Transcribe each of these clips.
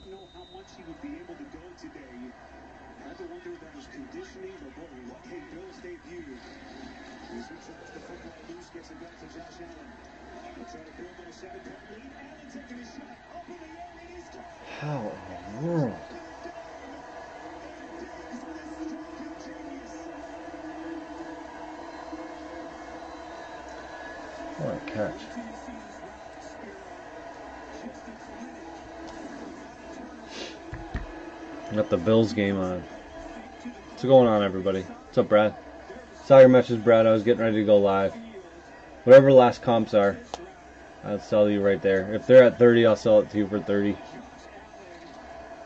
didn't know how much he would be able to go today. Had to wonder if that was conditioning or what. Hey, Bill's debut. As he tries to football loose, gets it back to Josh Allen. He'll try to build on a 7-point lead. Allen taking a shot. Up in the air, it is caught. How in the world? What a catch. Got the Bills game on. What's going on, everybody? What's up, Brad? Saw your message, Brad. I was getting ready to go live. Whatever last comps are, I'll sell you right there. If they're at 30, I'll sell it to you for 30.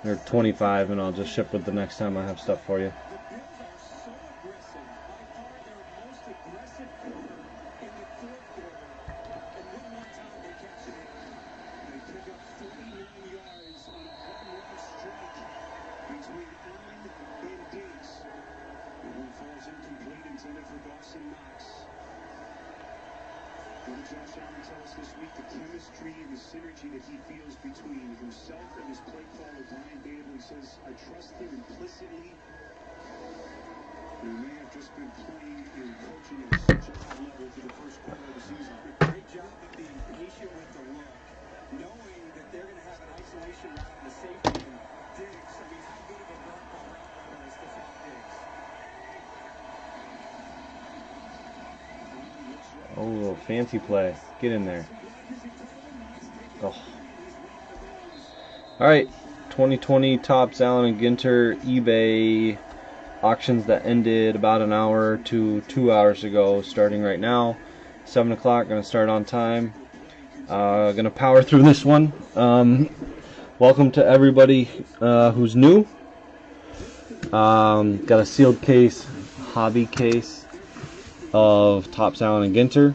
They're 25, and I'll just ship with the next time I have stuff for you. Josh Allen tell us this week the chemistry and the synergy that he feels between himself and his play caller, Brian Dable. He says, I trust him implicitly. He may have just been playing and coaching at such a high level for the first quarter of the season. Great job of being patient with the look, knowing that they're going to have an isolation route on the safety. And Diggs, I mean, how good of a route runner is Stephon Diggs? Oh, fancy play. Get in there. Oh. Alright, 2020 Topps Allen & Ginter eBay auctions that ended about an hour to 2 hours ago, starting right now. 7 o'clock, going to start on time. Going to power through this one. Welcome to everybody who's new. Got a sealed case, hobby case of Topps Allen & Ginter.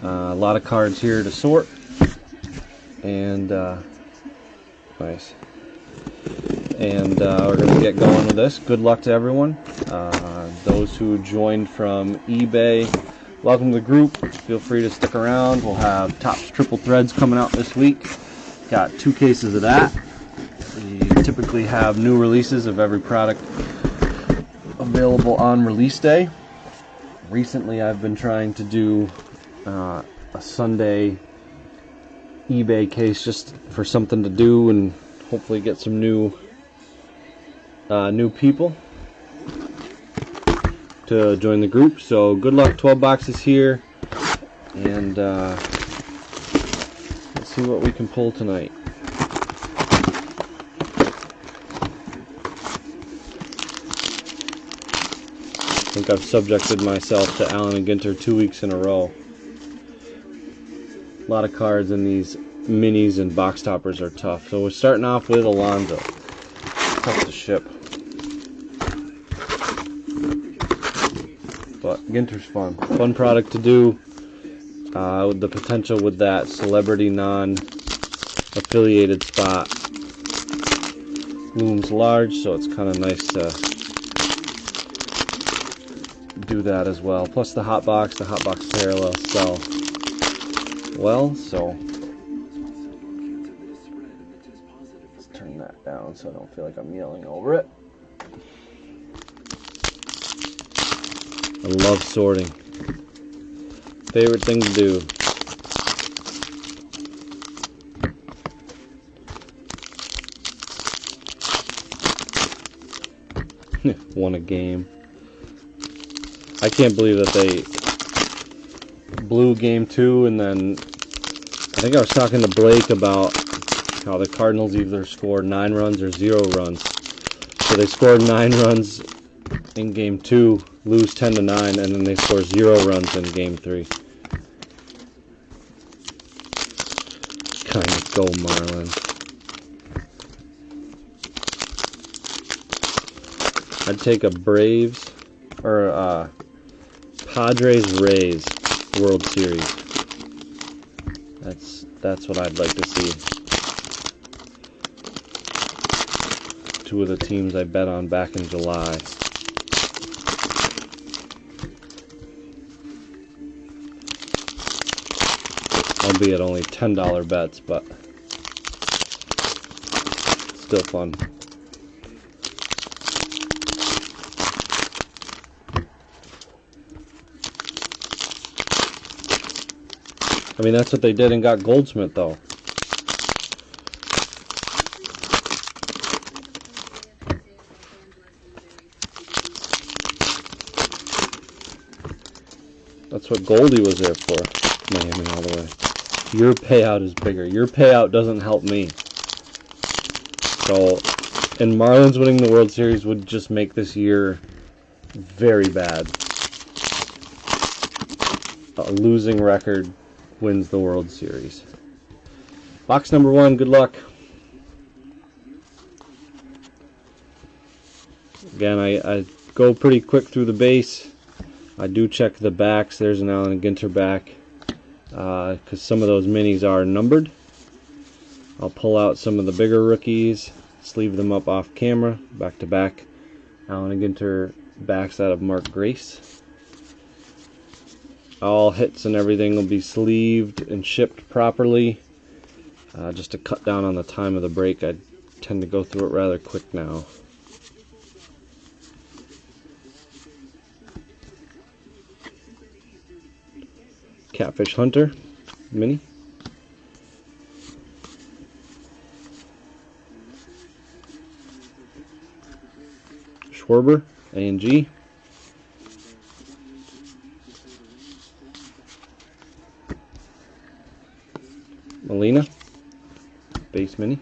A lot of cards here to sort. And nice. And we're going to get going with this. Good luck to everyone. Those who joined from eBay, welcome to the group. Feel free to stick around. We'll have Topps Triple Threads coming out this week. Got 2 cases of that. We typically have new releases of every product available on release day. Recently, I've been trying to do a Sunday eBay case just for something to do and hopefully get some new people to join the group. So good luck. 12 boxes here, and let's see what we can pull tonight. I think I've subjected myself to Allen & Ginter 2 weeks in a row. A lot of cards in these minis and box toppers are tough. So we're starting off with Alonzo. Tough to ship. But Ginter's fun. Fun product to do. With the potential with that celebrity non-affiliated spot looms large, so it's kind of nice to do that as well. Plus the hot box parallels sell well, so let's turn that down so I don't feel like I'm yelling over it. I love sorting. Favorite thing to do. Won a game. I can't believe that they blew game 2, and then I think I was talking to Blake about how the Cardinals either scored 9 runs or 0 runs. So they scored 9 runs in game 2, lose 10-9, and then they score 0 runs in game 3. Kind of go Marlins. I'd take a Braves or a Padres-Rays World Series. That's what I'd like to see. 2 of the teams I bet on back in July. Albeit only $10 bets, but still fun. I mean, that's what they did and got Goldsmith, though. That's what Goldie was there for. Miami all the way. Your payout is bigger. Your payout doesn't help me. So, and Marlins winning the World Series would just make this year very bad. A losing record wins the World Series. Box number 1, good luck. Again, I go pretty quick through the base. I do check the backs. There's an Allen Ginter back, because some of those minis are numbered. I'll pull out some of the bigger rookies, sleeve them up off camera, back to back. Allen Ginter backs out of Mark Grace. All hits and everything will be sleeved and shipped properly. Just to cut down on the time of the break, I tend to go through it rather quick now. Catfish Hunter mini. Schwarber A&G. Molina base mini.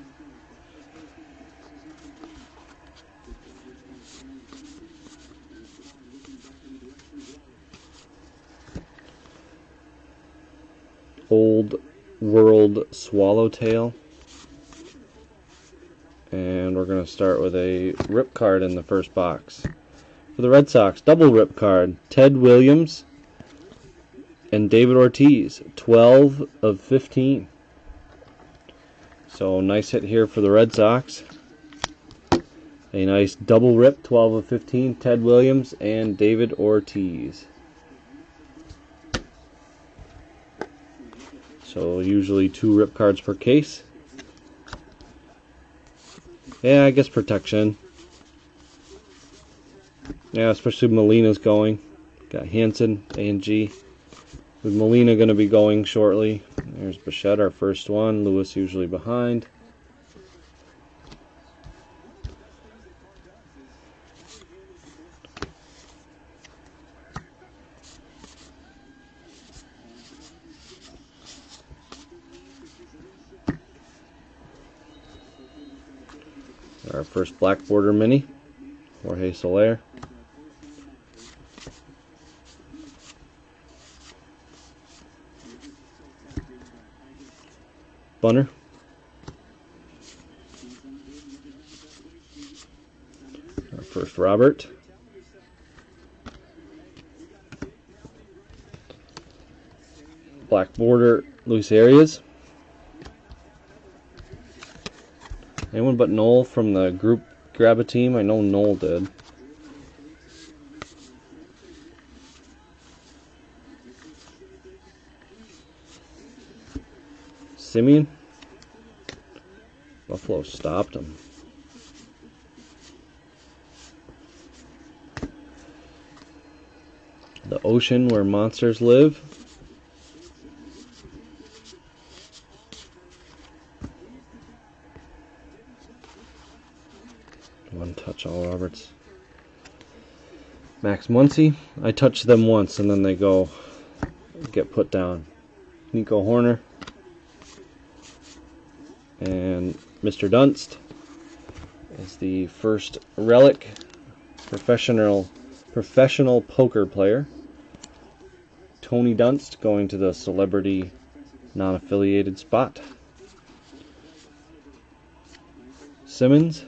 Old World Swallowtail. And we're going to start with a rip card in the first box. For the Red Sox, double rip card. Ted Williams and David Ortiz. 12 of 15. So nice hit here for the Red Sox. A nice double rip, 12 of 15. Ted Williams and David Ortiz. So usually 2 rip cards per case. Yeah, I guess protection. Yeah, especially Molina's going. Got Hansen, A&G. With Molina going to be going shortly. There's Bichette, our first one. Lewis usually behind. Our first black border mini, Jorge Soler. Bunner. Our first Robert. Black border, Luis Arias. Anyone but Noel from the group grab a team? I know Noel did. Simeon. Buffalo stopped him. The ocean where monsters live. One touch, all Roberts. Max Muncy. I touch them once and then they go get put down. Nico Horner. And Mr. Dunst is the first relic professional poker player. Tony Dunst going to the celebrity non-affiliated spot. Simmons.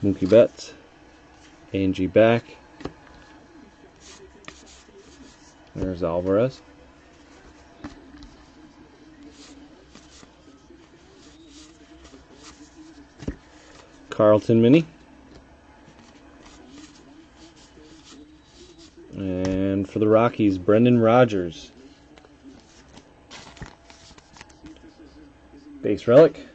Mookie Betts, A&G back. There's Alvarez. Carlton mini. And for the Rockies, Brendan Rodgers. Base relic.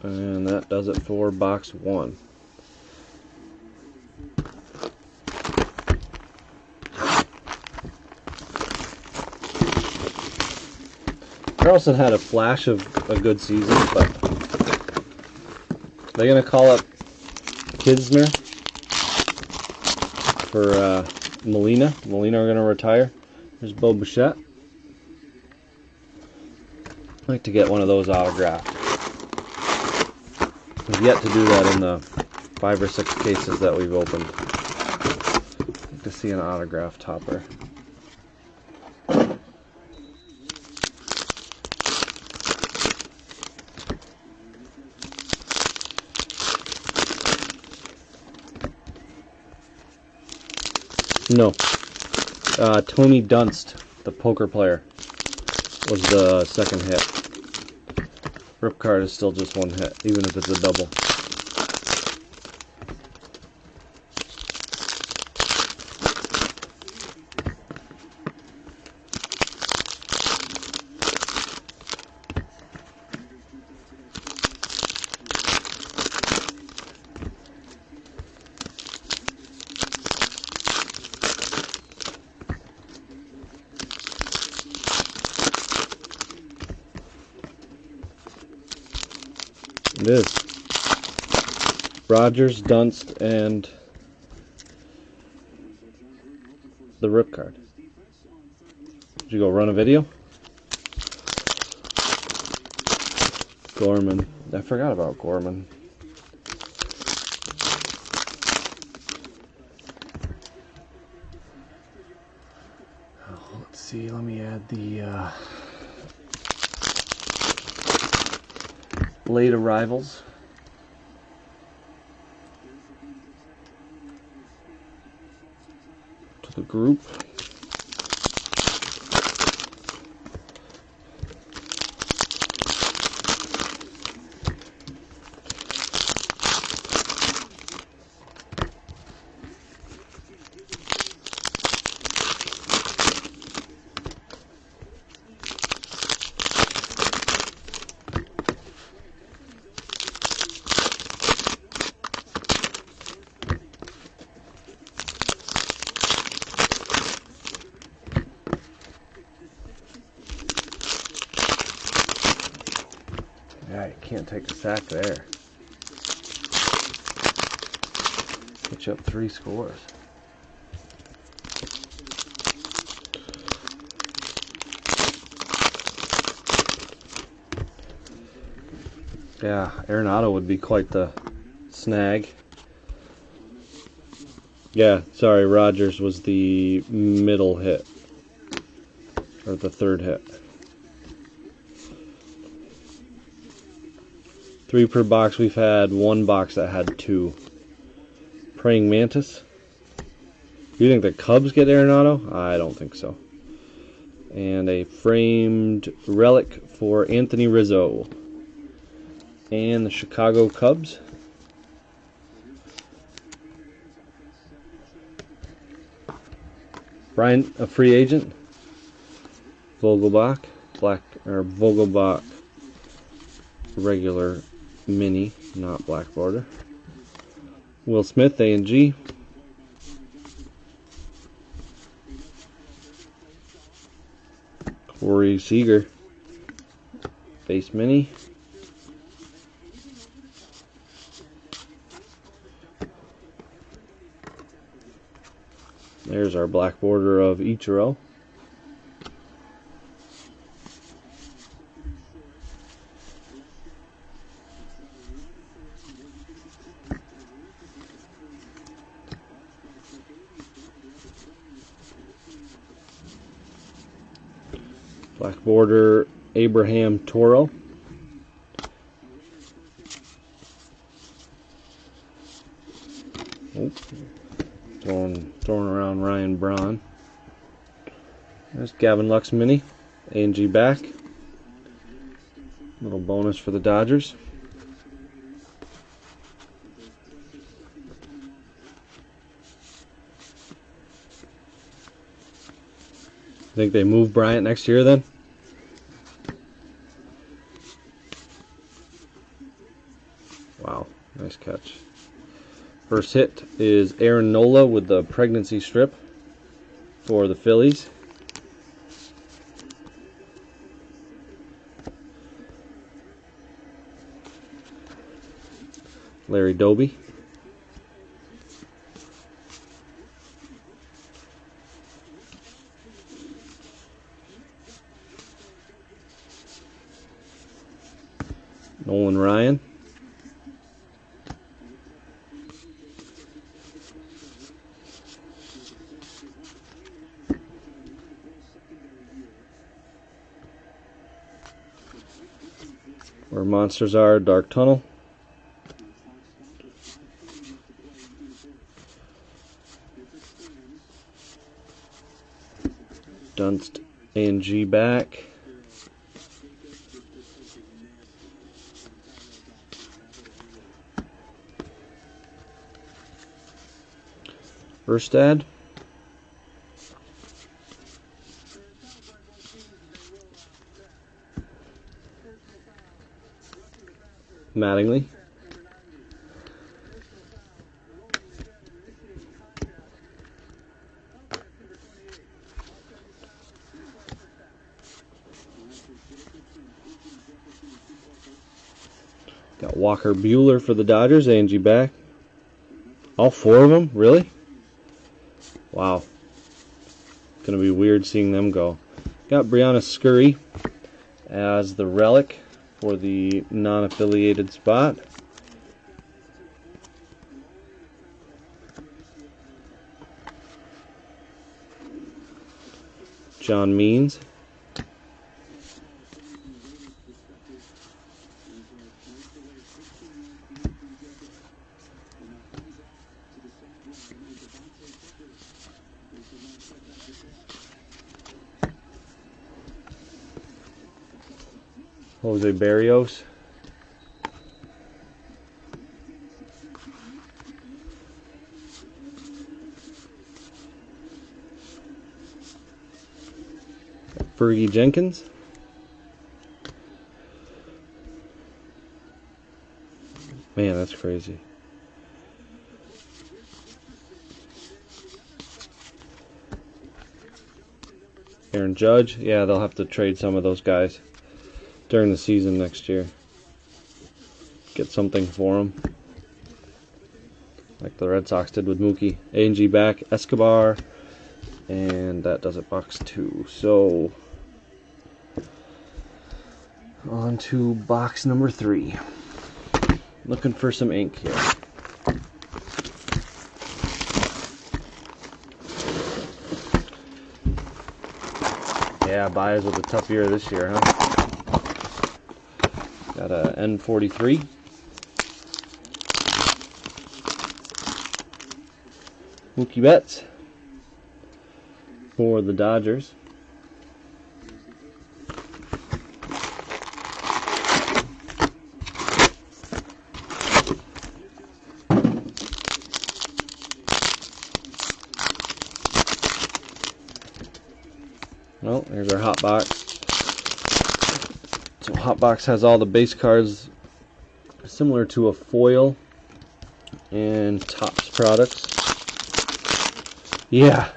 And that does it for box 1. Carlson had a flash of a good season, but they're going to call up Kisner for Molina. Molina are going to retire. There's Bo Bichette. I'd like to get one of those autographed. We've yet to do that in the 5 or 6 cases that we've opened. I'd like to see an autograph topper. No. Tony Dunst, the poker player, was the second hit. Rip card is still just 1 hit, even if it's a double. It is. Rodgers, Dunst, and the rip card. Did you go run a video? Gorman. I forgot about Gorman. Oh, let's see. Let me add the late arrivals. To the group. Yeah, you can't take a sack there. Get you up 3 scores. Yeah, Arenado would be quite the snag. Yeah, sorry, Rodgers was the middle hit. Or the 3rd hit. 3 per box. We've had 1 box that had 2. Praying Mantis. You think the Cubs get Arenado? I don't think so. And a framed relic for Anthony Rizzo. And the Chicago Cubs. Brian, a free agent. Vogelbach. Vogelbach. Regular mini, not black border. Will Smith, A&G. Corey Seager, base mini. There's our black border of Ichiro. Black border, Abraham Toro. Oh, throwing around Ryan Braun. There's Gavin Lux Mini, A&G back. Little bonus for the Dodgers. Think they move Bryant next year then? Wow, nice catch. First hit is Aaron Nola with the pregnancy strip for the Phillies. Larry Doby. Nolan Ryan. Where monsters are, Dark Tunnel. Dunst A&G back. Erstad. Mattingly. Got Walker Buehler for the Dodgers, A&G back. All four of them? Really? Wow. Gonna be weird seeing them go. Got Brianna Scurry as the relic for the non-affiliated spot. John Means. Jose Barrios. Fergie Jenkins. Man, that's crazy. Aaron Judge. Yeah, they'll have to trade some of those guys during the season next year. Get something for them. Like the Red Sox did with Mookie. A&G back, Escobar. And that does it, box 2. So, on to box number 3. Looking for some ink here. Yeah, Baez with a tough year this year, huh? Got a N43. Mookie Betts for the Dodgers. Well, here's our hot box. So hot box has all the base cards similar to a foil and Topps products. Yeah,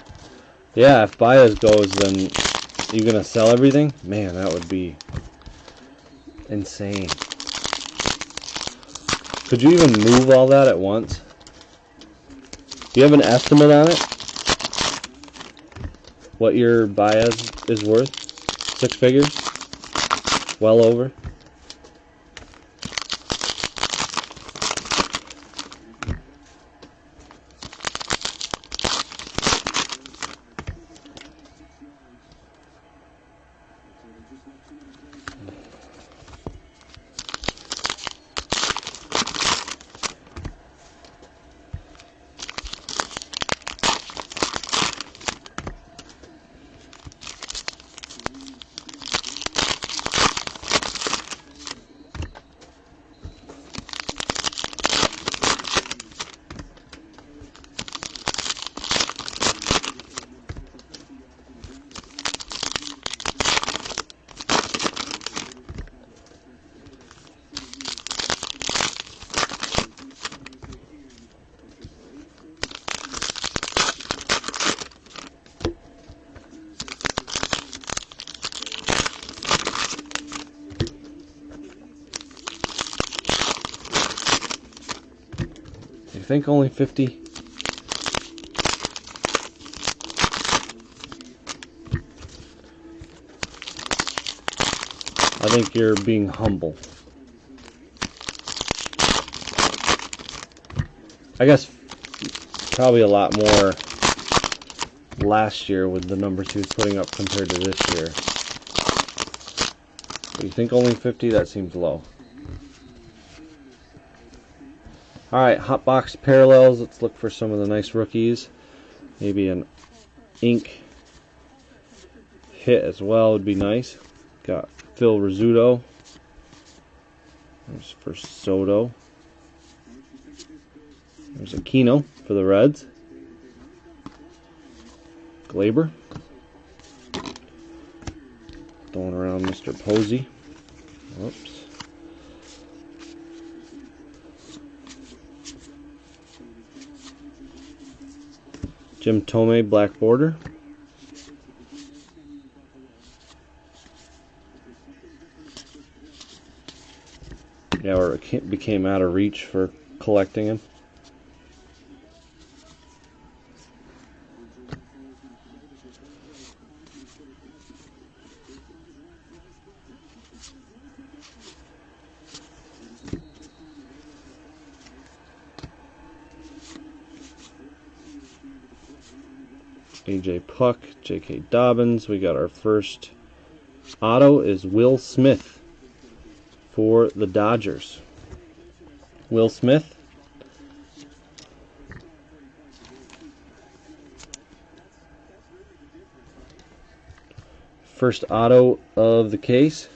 if Baez goes, then you're gonna sell everything? Man, that would be insane. Could you even move all that at once? Do you have an estimate on it? What your Baez is worth? 6 figures? Well over? think only 50? I think you're being humble. I guess probably a lot more last year with the numbers he was putting up compared to this year. But you think only 50? That seems low. Alright, hot box parallels. Let's look for some of the nice rookies. Maybe an ink hit as well would be nice. Got Phil Rizzuto. There's for Soto. There's Aquino for the Reds. Glaber. Throwing around Mr. Posey. Whoops. Jim Thome, black border. Yeah, or it became out of reach for collecting him. AJ Puck, J.K. Dobbins. We got our first auto is Will Smith for the Dodgers. Will Smith. First auto of the case.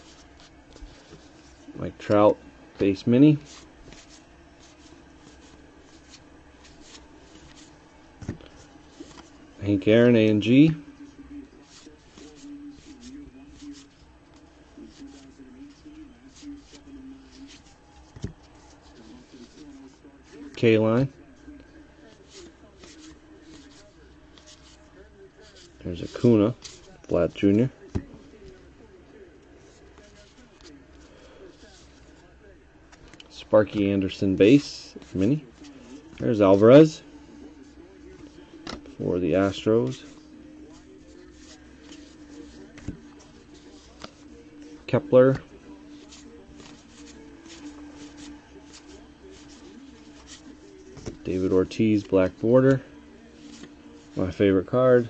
Mike Trout, base mini. Hank Aaron, A&G. K-line. There's Acuna, Flat Jr. Sparky Anderson base, mini. There's Alvarez for the Astros. Kepler. David Ortiz, black border. My favorite card.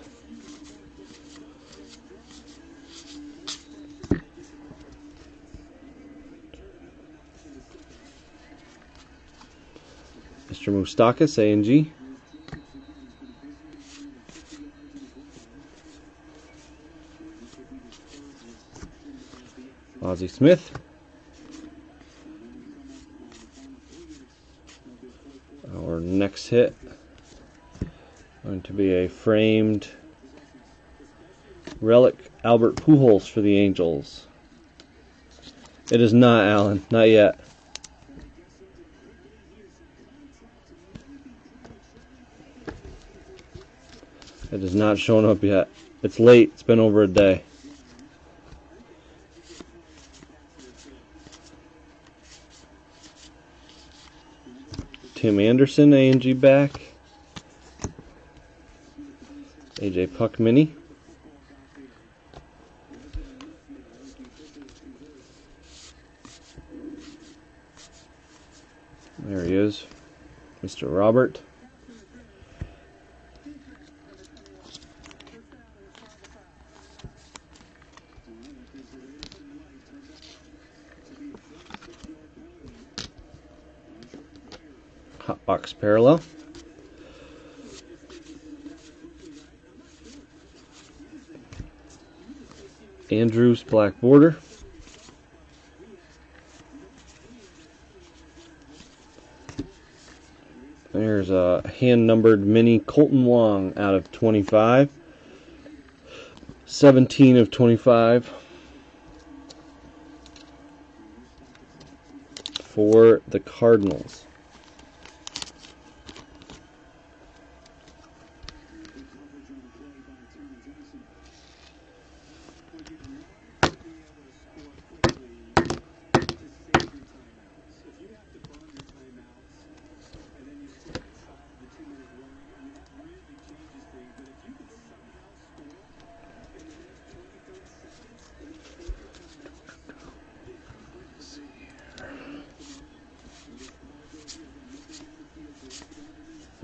Mr. Moustakas, A&G. Ozzie Smith. Our next hit going to be a framed relic Albert Pujols for the Angels. It is not, Alan. Not yet. It has not shown up yet. It's late. It's been over a day. Tim Anderson, A&G back. AJ Puck mini. There he is, Mr. Robert. Hot box parallel. Andrews, black border. There's a hand-numbered mini Colton Wong out of 25. 17 of 25 for the Cardinals.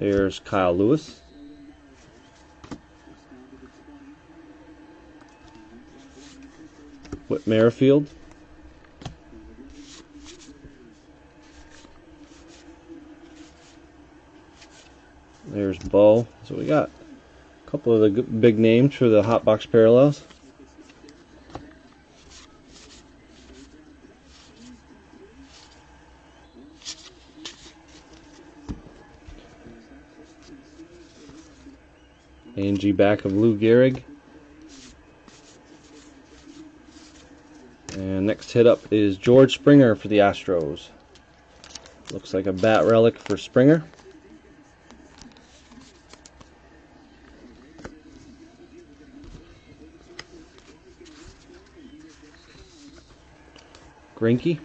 There's Kyle Lewis. Whit Merrifield. There's Bo. So we got a couple of the big names for the hot box parallels. A&G back of Lou Gehrig. And next hit up is George Springer for the Astros. Looks like a bat relic for Springer. Greinke.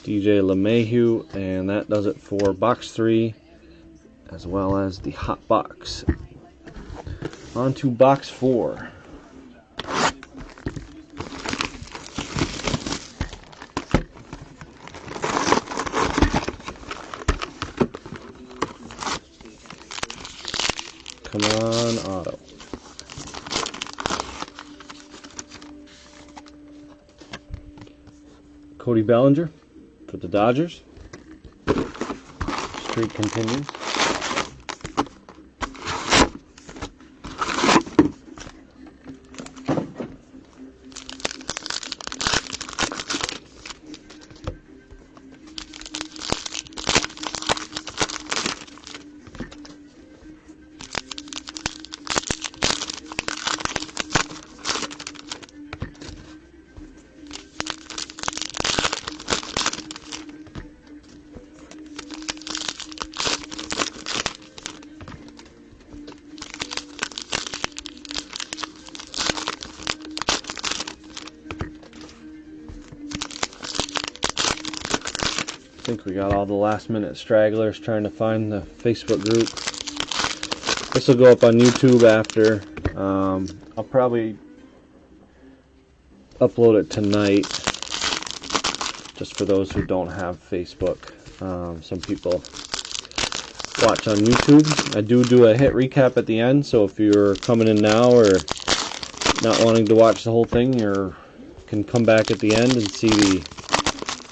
DJ LeMahieu, and that does it for box 3 as well as the hot box. On to box 4. Come on, auto. Cody Bellinger for the Dodgers. Streak continues. I think we got all the last minute stragglers trying to find the Facebook group. This will go up on YouTube after. I'll probably upload it tonight just for those who don't have Facebook. Some people watch on YouTube. I do a hit recap at the end, so if you're coming in now or not wanting to watch the whole thing, you can come back at the end and see the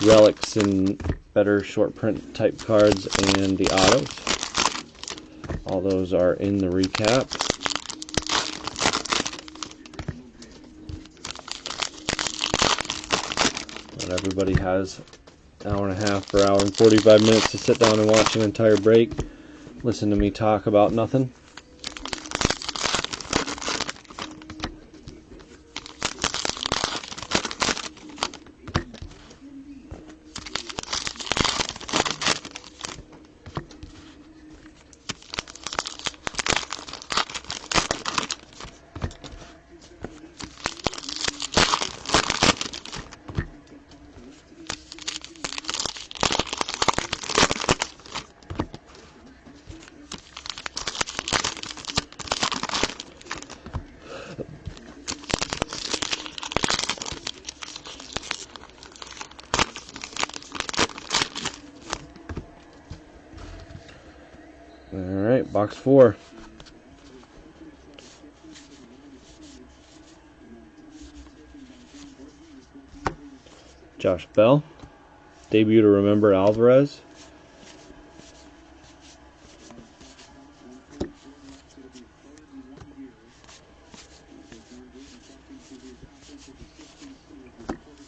relics and better short print type cards and the autos. All those are in the recap. But everybody has an hour and a half or hour and 45 minutes to sit down and watch an entire break. Listen to me talk about nothing. Alright, box 4. Josh Bell. Debut to Remember Alvarez.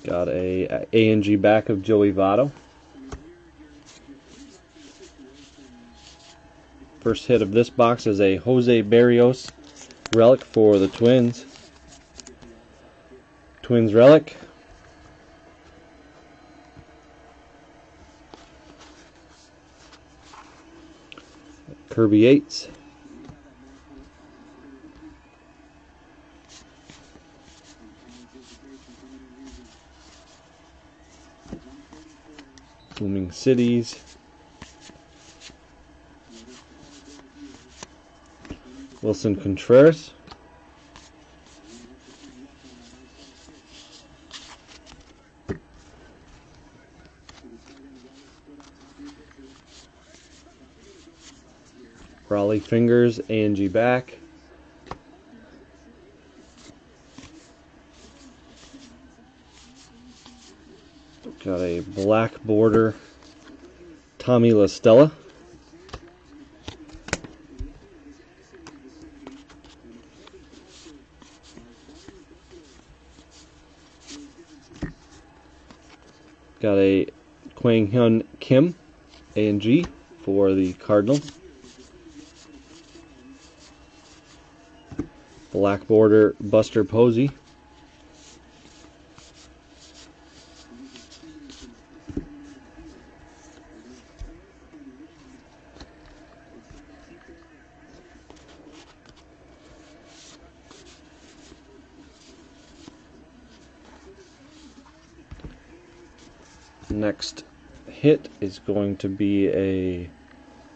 Got a A&G back of Joey Votto. First hit of this box is a Jose Barrios relic for the Twins. Twins relic. Kirby Yates. Booming Cities. Wilson Contreras. Raleigh Fingers, A&G back. Got a black border Tommy La Stella. Got a Kwang Hyun Kim, A&G for the Cardinals. Black border Buster Posey. Next hit is going to be a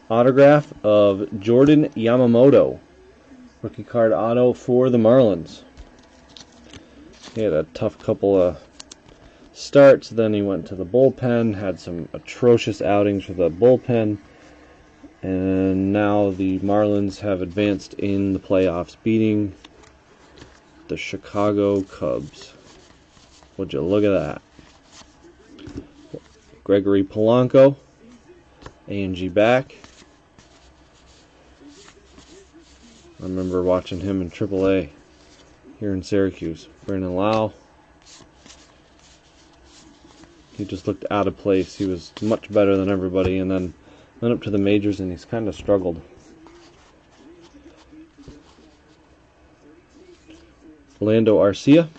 autograph of Jordan Yamamoto, rookie card auto for the Marlins. He had a tough couple of starts, then he went to the bullpen, had some atrocious outings for the bullpen, and now the Marlins have advanced in the playoffs, beating the Chicago Cubs. Would you look at that? Gregory Polanco, A&G back. I remember watching him in AAA here in Syracuse. Brandon Lau. He just looked out of place. He was much better than everybody, and then went up to the majors and he's kind of struggled. Orlando Arcia.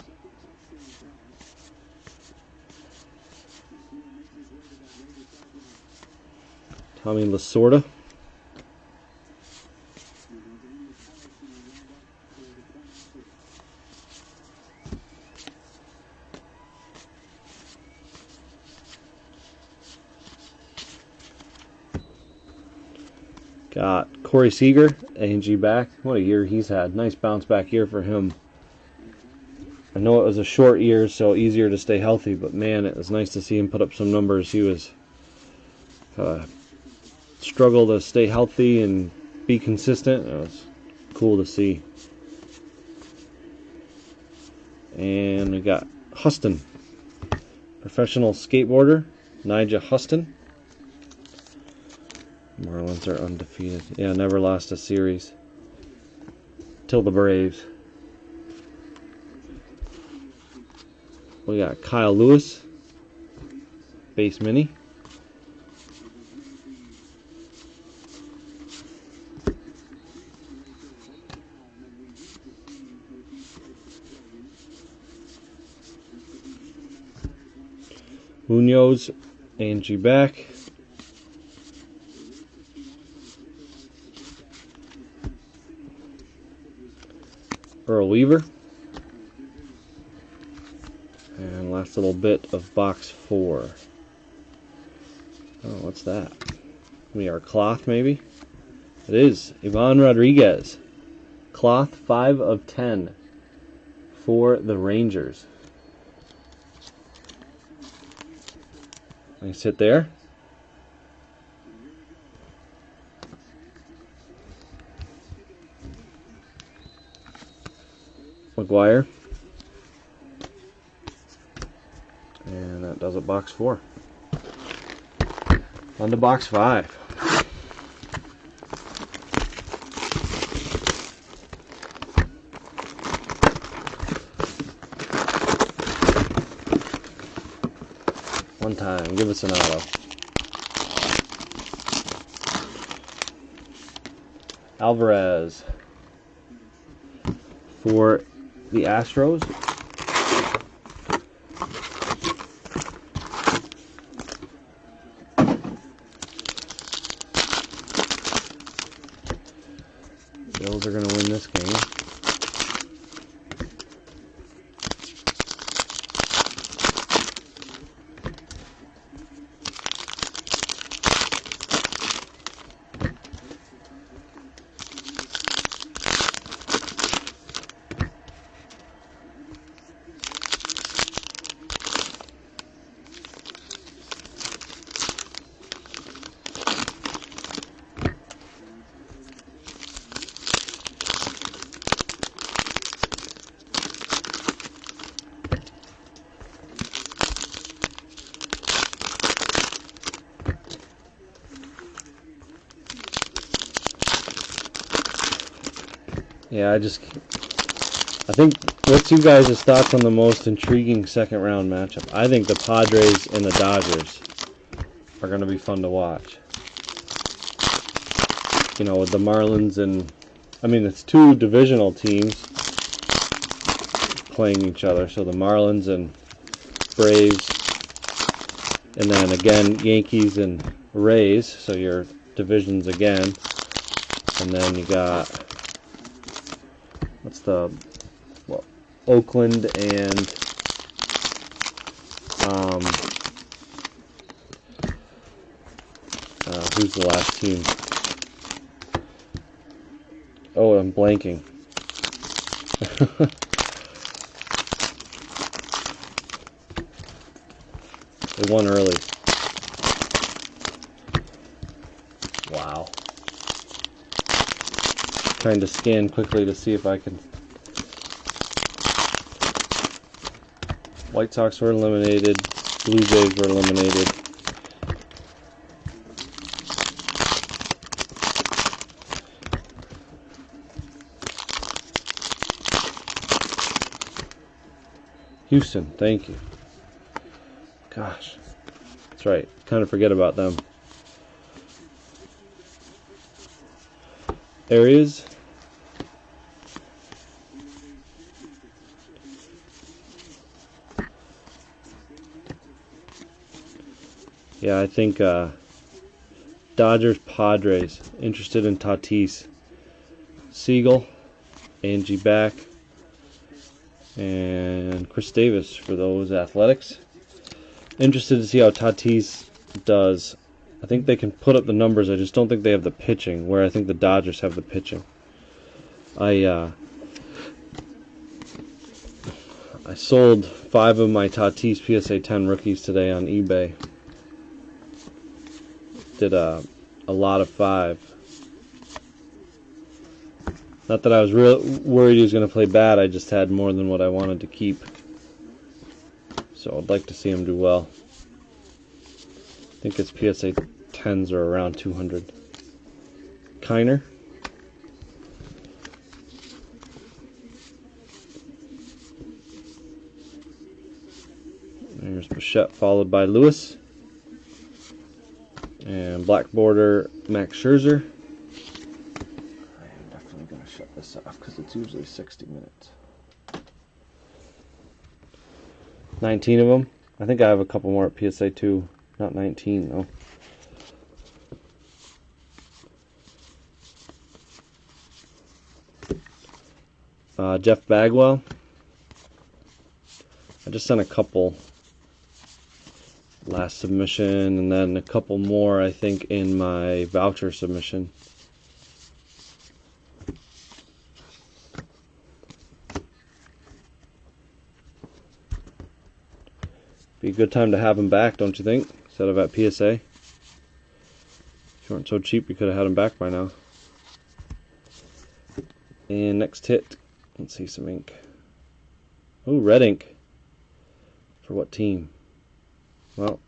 Tommy Lasorda. Got Corey Seager, A&G back. What a year he's had. Nice bounce back year for him. I know it was a short year, so easier to stay healthy, but man, it was nice to see him put up some numbers. He was struggle to stay healthy and be consistent. It was cool to see. And we got Huston, professional skateboarder, Nigel Huston. Marlins are undefeated. Yeah, never lost a series till the Braves. We got Kyle Lewis, base mini. Munoz, A&G back. Earl Weaver. And last little bit of box 4. Oh, what's that? We are cloth, maybe? It is Ivan Rodriguez. Cloth 5 of 10 for the Rangers. Nice hit there. McGuire. And that does it, box 4. On to box 5. One time, give us an auto. Alvarez for the Astros. Bills are going to win this game. Yeah, I think, what's you guys' thoughts on the most intriguing second round matchup? I think the Padres and the Dodgers are going to be fun to watch. You know, with the Marlins and, I mean, it's two divisional teams playing each other. So the Marlins and Braves, and then again Yankees and Rays. So your divisions again, and then you got Oakland and who's the last team? Oh, I'm blanking. They won early. Wow. Trying to scan quickly to see if I can. White Sox were eliminated. Blue Jays were eliminated. Houston, thank you. Gosh, that's right. Kind of forget about them. Areas. Yeah, I think Dodgers, Padres. Interested in Tatis. Siegel, A&G back, and Chris Davis for those Athletics. Interested to see how Tatis does. I think they can put up the numbers. I just don't think they have the pitching, where I think the Dodgers have the pitching. I sold 5 of my Tatis PSA 10 rookies today on eBay. Did a lot of 5. Not that I was worried he was going to play bad. I just had more than what I wanted to keep. So I'd like to see him do well. I think his PSA 10s are around 200. Kiner. There's Bichette followed by Lewis. And black border, Max Scherzer. I am definitely going to shut this off because it's usually 60 minutes. 19 of them. I think I have a couple more at PSA 2. Not 19 though. Jeff Bagwell. I just sent a couple last submission, and then a couple more I think in my voucher submission. Be a good time to have him back, don't you think? Instead of at PSA. If you weren't so cheap, you could have had him back by now. And next hit, let's see some ink. Oh, red ink. For what team? Well,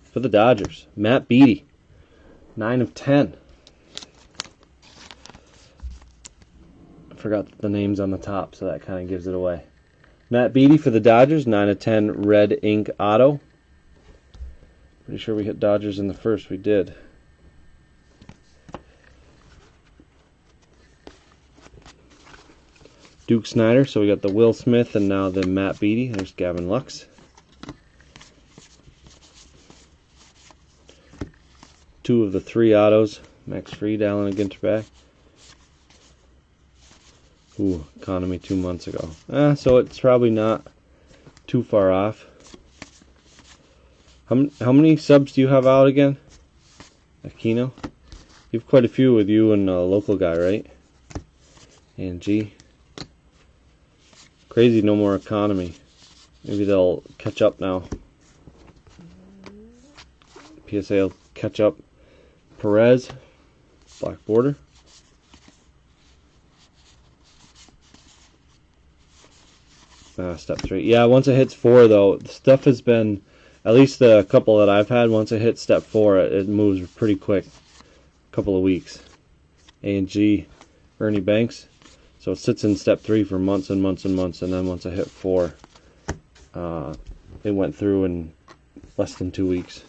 for the Dodgers. Matt Beattie. 9 of 10. I forgot the names on the top, so that kind of gives it away. Matt Beattie for the Dodgers. 9 of 10 red ink auto. Pretty sure we hit Dodgers in the first. We did. Duke Snider. So we got the Will Smith and now the Matt Beattie. There's Gavin Lux. 2 of the 3 autos. Max Fried, Allen, and Ginter back. Ooh, economy 2 months ago. So it's probably not too far off. How many subs do you have out again? Aquino? You have quite a few with you and a local guy, right? A&G. Crazy, no more economy. Maybe they'll catch up now. PSA will catch up. Perez, black border. Step 3. Yeah, once it hits 4 though, stuff has been, at least the couple that I've had, once it hits step 4, it moves pretty quick. A couple of weeks. A&G, Ernie Banks. So it sits in step 3 for months and months and months, and then once I hit 4, it went through in less than 2 weeks.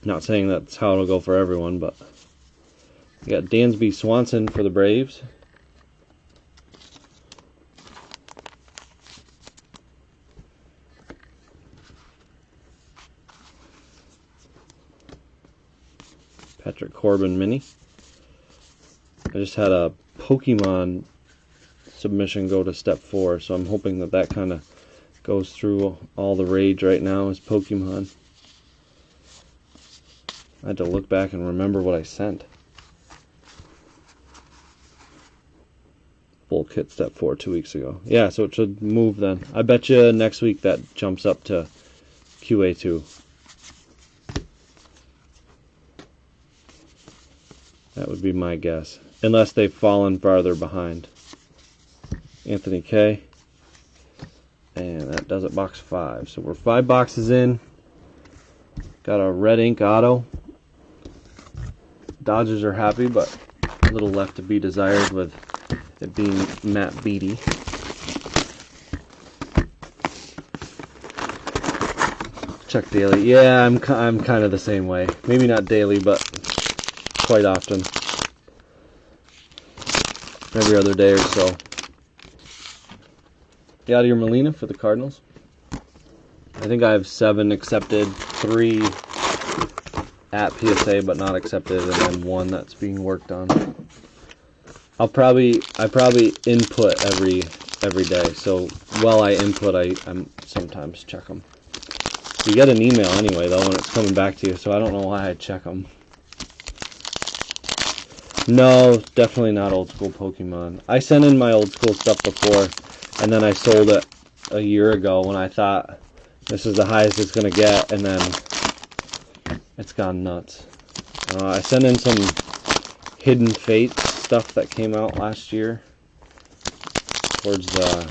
Not saying that's how it'll go for everyone, but we got Dansby Swanson for the Braves. Patrick Corbin mini. I just had a Pokemon submission go to step 4, so I'm hoping that that kind of goes through. All the rage right now is Pokemon. I had to look back and remember what I sent. Full kit step 4 2 weeks ago. Yeah, so it should move then. I bet you next week that jumps up to QA2. That would be my guess. Unless they've fallen farther behind. Anthony K. And that does it, box 5. So we're 5 boxes in. Got a red ink auto. Dodgers are happy, but a little left to be desired with it being Matt Beattie. Chuck Daly. Yeah, I'm kind of the same way. Maybe not daily, but quite often. Every other day or so. Yadier Molina for the Cardinals. I think I have 7 accepted, 3 at PSA but not accepted, and then 1 that's being worked on. I probably input every day, so while I input, I'm sometimes check them. You get an email anyway though when it's coming back to you, so I don't know why I check them. No, definitely not old school Pokemon. I sent in my old school stuff before, and then I sold it a year ago when I thought this is the highest it's going to get, and then it's gone nuts. I sent in some Hidden Fate stuff that came out last year. Towards the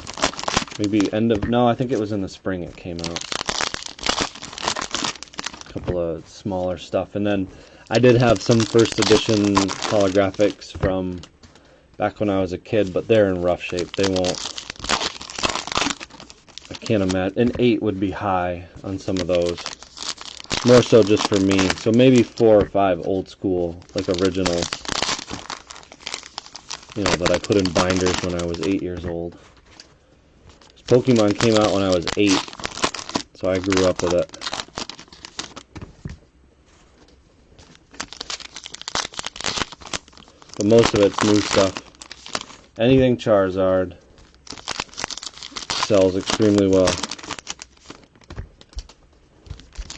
maybe end of... No, I think it was in the spring it came out. A couple of smaller stuff. And then I did have some first edition holographics from back when I was a kid, but they're in rough shape. They won't... I can't imagine. An 8 would be high on some of those. More so just for me. So maybe 4 or 5 old school, like originals. You know, that I put in binders when I was 8 years old. Pokemon came out when I was 8, so I grew up with it. But most of it's new stuff. Anything Charizard sells extremely well.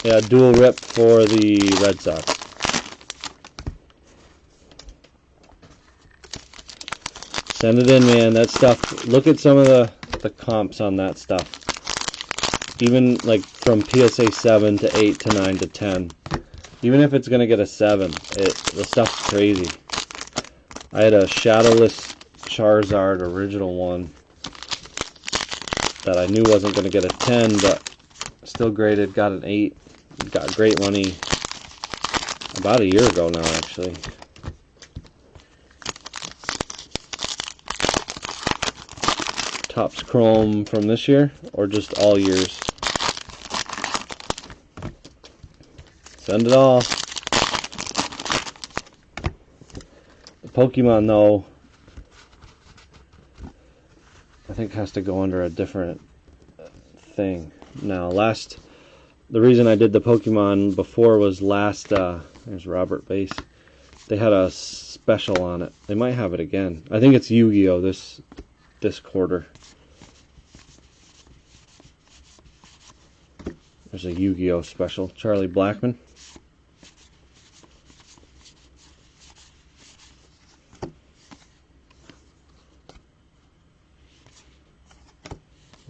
Yeah, dual rip for the Red Sox. Send it in, man. That stuff, look at some of the comps on that stuff. Even like from PSA 7 to 8 to 9 to 10. Even if it's going to get a 7, the stuff's crazy. I had a Shadowless Charizard original one that I knew wasn't going to get a 10, but still graded, got an 8. Got great money about a year ago now, actually. Topps Chrome from this year, or just all years? Send it all. The Pokemon, though, I think has to go under a different thing. Now, the reason I did the Pokemon before was there's Robert Base. They had a special on it. They might have it again. I think it's Yu-Gi-Oh! This quarter. There's a Yu-Gi-Oh! Special. Charlie Blackmon.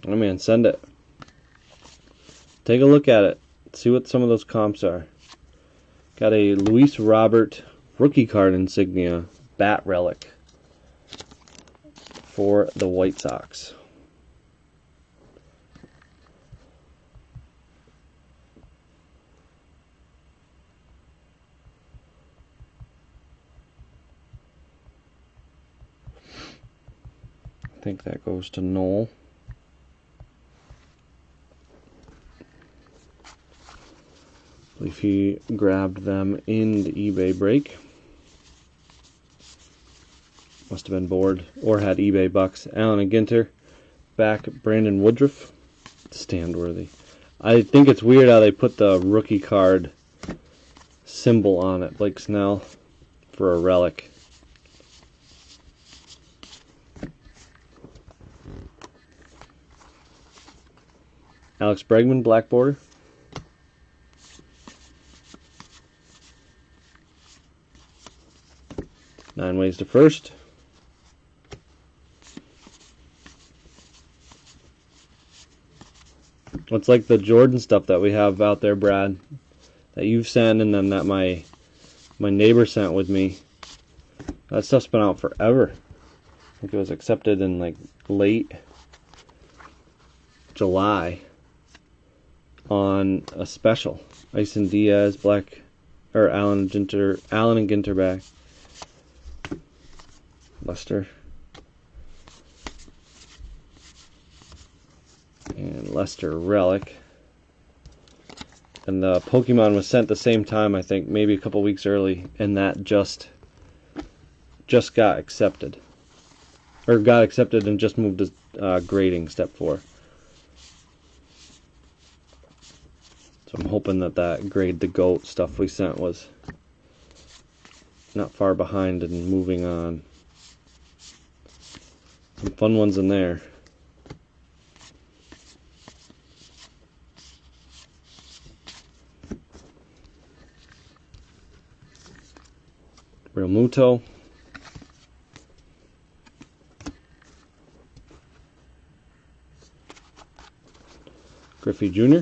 Oh man, send it. Take a look at it. See what some of those comps are. Got a Luis Robert rookie card insignia bat relic for the White Sox. think that goes to Noel. I believe he grabbed them in the eBay break. Must have been bored or had eBay bucks. Allen and Ginter. Back Brandon Woodruff. Stand worthy. I think it's weird how they put the rookie card symbol on it. Blake Snell for a relic. Alex Bregman, black border. Nine ways to first. It's like the Jordan stuff that we have out there, Brad, that you've sent, and then that my neighbor sent with me. That stuff's been out forever. I think it was accepted in like late July on a special. Ison Diaz, black, or Allen and Ginter back. Lester. And Lester relic. And the Pokemon was sent the same time, I think, maybe a couple weeks early, and that just got accepted. Or got accepted and just moved to grading step 4. So I'm hoping that grade the GOAT stuff we sent was not far behind and moving on. Some fun ones in there. Real Muto. Griffey Jr.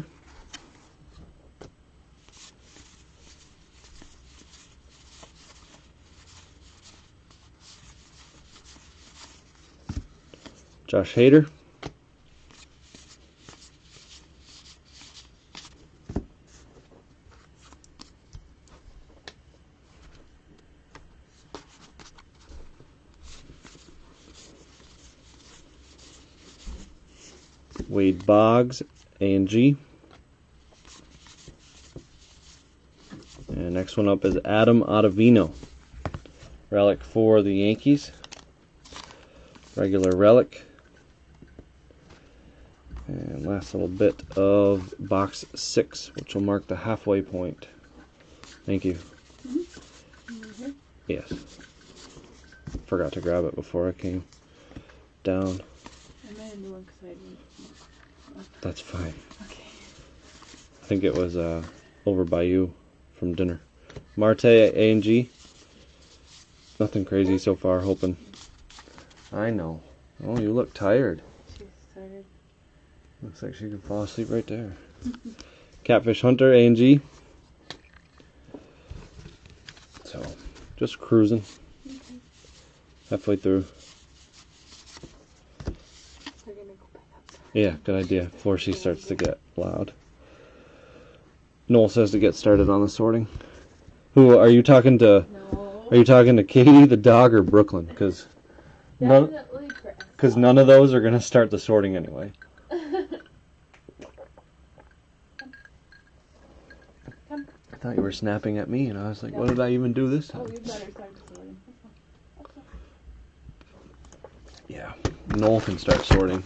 Josh Hader. Wade Boggs, A&G. And next one up is Adam Ottavino. Relic for the Yankees. Regular relic. And last little bit of box 6, which will mark the halfway point. Thank you. Mm-hmm. Yes. Forgot to grab it before I came down. I made a new one because I didn't. That's fine. Okay. I think it was over by you from dinner. Marte at A&G. Nothing crazy so far, hoping. I know. Oh, you look tired. She's started. Looks like she could fall asleep right there. Catfish Hunter, A&G. So, just cruising. Okay. Halfway through. We're gonna go back up. Yeah, good idea. Before she starts to get loud. Noel says to get started on the sorting. Who are you talking to? No. Are you talking to Katie, the dog, or Brooklyn? Because Definitely Chris. none of those are gonna start the sorting anyway. Come. I thought you were snapping at me, and I was like, what did I even do this Oh, time? you better start sorting. Yeah, Noel can start sorting.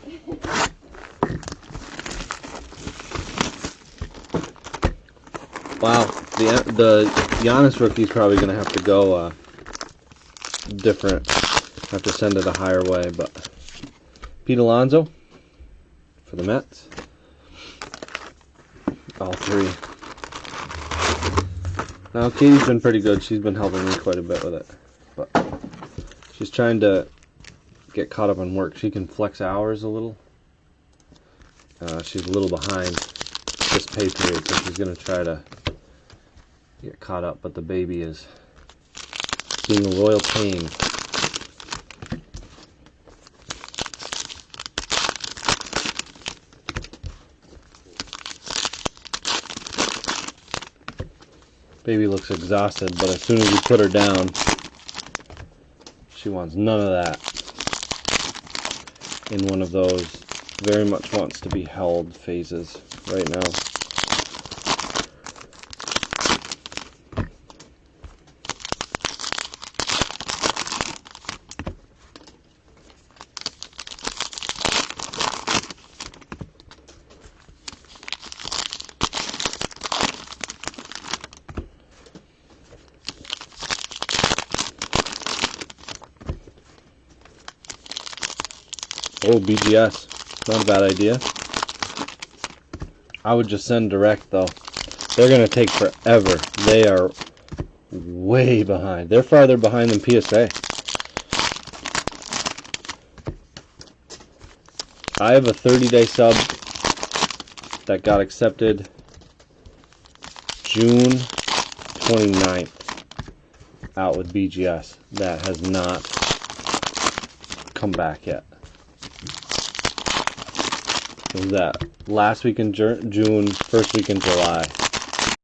Wow, the Giannis rookie's probably gonna have to go different. Have to send it a higher way, but Pete Alonso for the Mets. All 3. Now Katie's been pretty good. She's been helping me quite a bit with it, but she's trying to get caught up on work. She can flex hours a little. She's a little behind this pay period, so she's gonna try to get caught up, but the baby is being a royal pain. Baby looks exhausted, but as soon as you put her down, she wants none of that. in one of those very much wants to be held phases right now. Oh, BGS. Not a bad idea. I would just send direct, though. They're going to take forever. They are way behind. They're farther behind than PSA. I have a 30-day sub that got accepted June 29th out with BGS. That has not come back yet. It was that last week in June, first week in July.